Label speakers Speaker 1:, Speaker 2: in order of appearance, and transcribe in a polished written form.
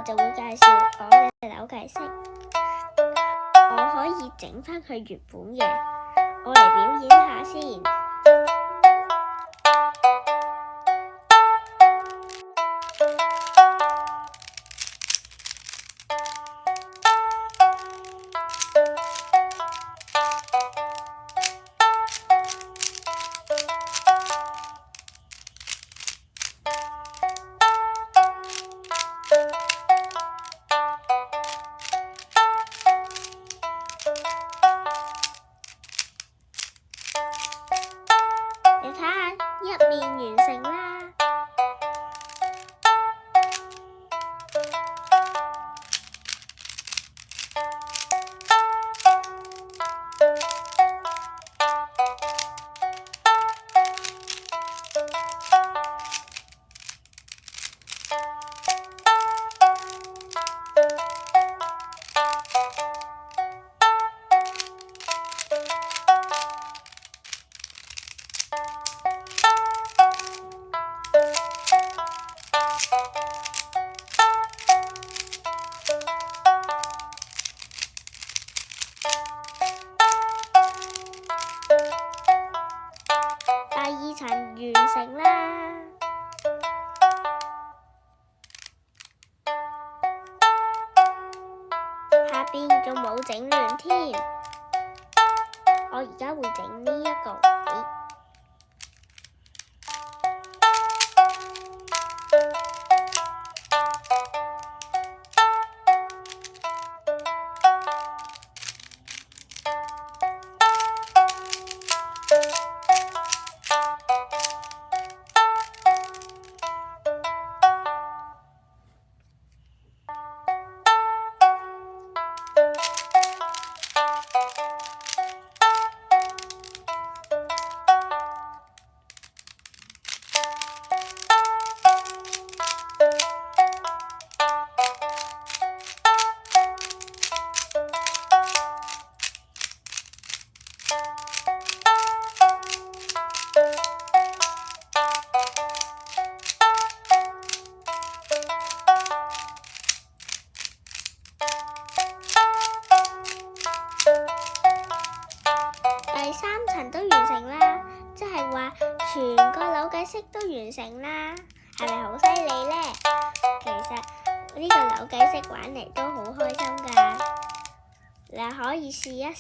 Speaker 1: 就會介紹我嘅扭計骰。我可以整返佢原本嘅，我嚟表演下先。你睇下，一面完成啦。第二層完成啦。下邊仲冇整亂添，我而家會整呢一個位。第三層都完成啦，即係話全個扭計骰都完成啦，係咪好犀利呢？其實呢個扭計骰玩嚟都好開心㗎，你可以試一